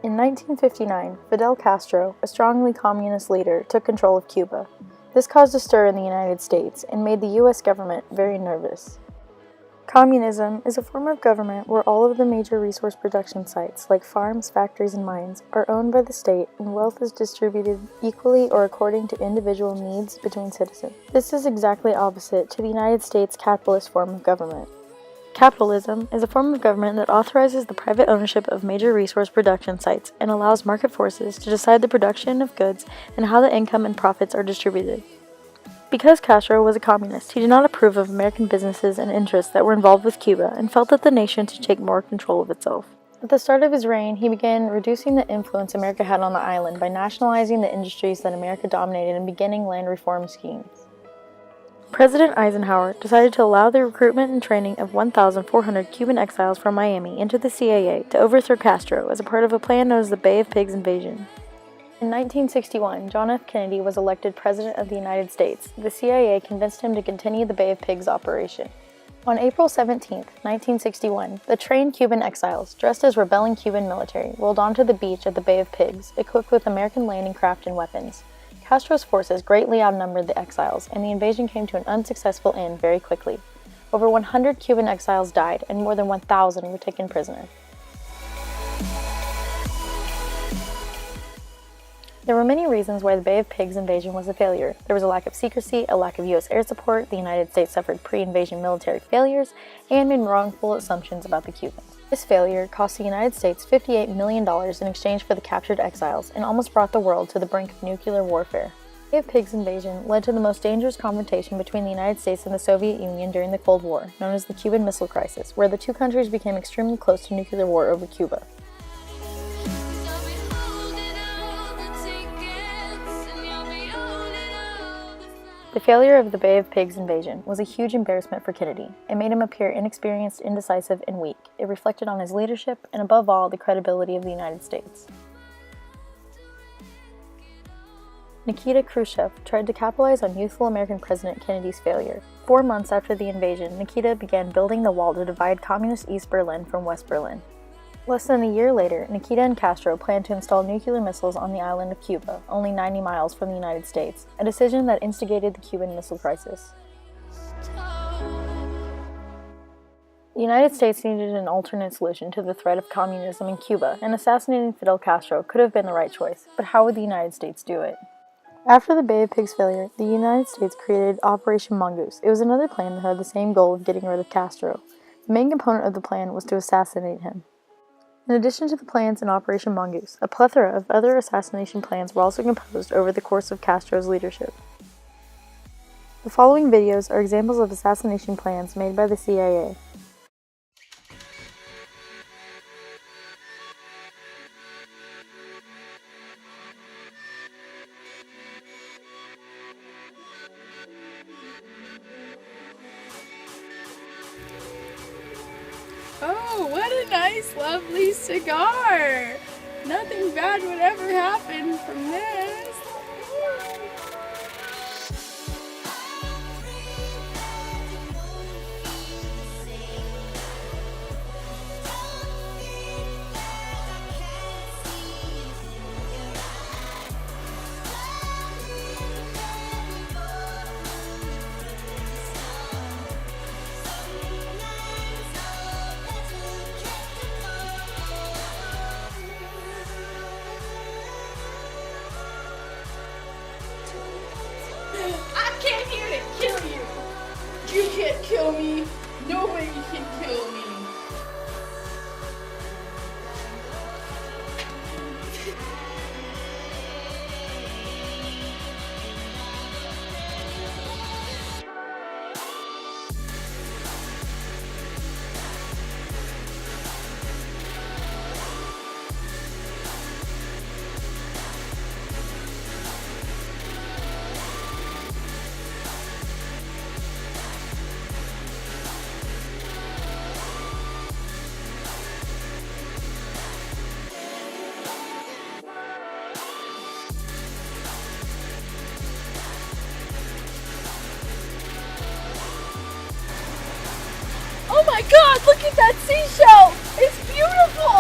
In 1959, Fidel Castro, a strongly communist leader, took control of Cuba. This caused a stir in the United States and made the U.S. government very nervous. Communism is a form of government where all of the major resource production sites, like farms, factories, and mines, are owned by the state and wealth is distributed equally or according to individual needs between citizens. This is exactly opposite to the United States' capitalist form of government. Capitalism is a form of government that authorizes the private ownership of major resource production sites and allows market forces to decide the production of goods and how the income and profits are distributed. Because Castro was a communist, he did not approve of American businesses and interests that were involved with Cuba and felt that the nation should take more control of itself. At the start of his reign, he began reducing the influence America had on the island by nationalizing the industries that America dominated and beginning land reform schemes. President Eisenhower decided to allow the recruitment and training of 1,400 Cuban exiles from Miami into the CIA to overthrow Castro as a part of a plan known as the Bay of Pigs invasion. In 1961, John F. Kennedy was elected President of the United States. The CIA convinced him to continue the Bay of Pigs operation. On April 17, 1961, the trained Cuban exiles, dressed as rebelling Cuban military, rolled onto the beach at the Bay of Pigs, equipped with American landing craft and weapons. Castro's forces greatly outnumbered the exiles, and the invasion came to an unsuccessful end very quickly. Over 100 Cuban exiles died, and more than 1,000 were taken prisoner. There were many reasons why the Bay of Pigs invasion was a failure. There was a lack of secrecy, a lack of U.S. air support, the United States suffered pre-invasion military failures, and made wrongful assumptions about the Cubans. This failure cost the United States $58 million in exchange for the captured exiles and almost brought the world to the brink of nuclear warfare. The Bay of Pigs invasion led to the most dangerous confrontation between the United States and the Soviet Union during the Cold War, known as the Cuban Missile Crisis, where the two countries became extremely close to nuclear war over Cuba. The failure of the Bay of Pigs invasion was a huge embarrassment for Kennedy. It made him appear inexperienced, indecisive, and weak. It reflected on his leadership and, above all, the credibility of the United States. Nikita Khrushchev tried to capitalize on youthful American President Kennedy's failure. 4 months after the invasion, Nikita began building the wall to divide communist East Berlin from West Berlin. Less than a year later, Nikita and Castro planned to install nuclear missiles on the island of Cuba, only 90 miles from the United States, a decision that instigated the Cuban Missile Crisis. The United States needed an alternate solution to the threat of communism in Cuba, and assassinating Fidel Castro could have been the right choice, but how would the United States do it? After the Bay of Pigs failure, the United States created Operation Mongoose. It was another plan that had the same goal of getting rid of Castro. The main component of the plan was to assassinate him. In addition to the plans in Operation Mongoose, a plethora of other assassination plans were also composed over the course of Castro's leadership. The following videos are examples of assassination plans made by the CIA. Oh, what a nice, lovely cigar! Nothing bad would ever happen from this. I came here to kill you. You can't kill me. Nobody can kill me. Oh my God, look at that seashell! It's beautiful!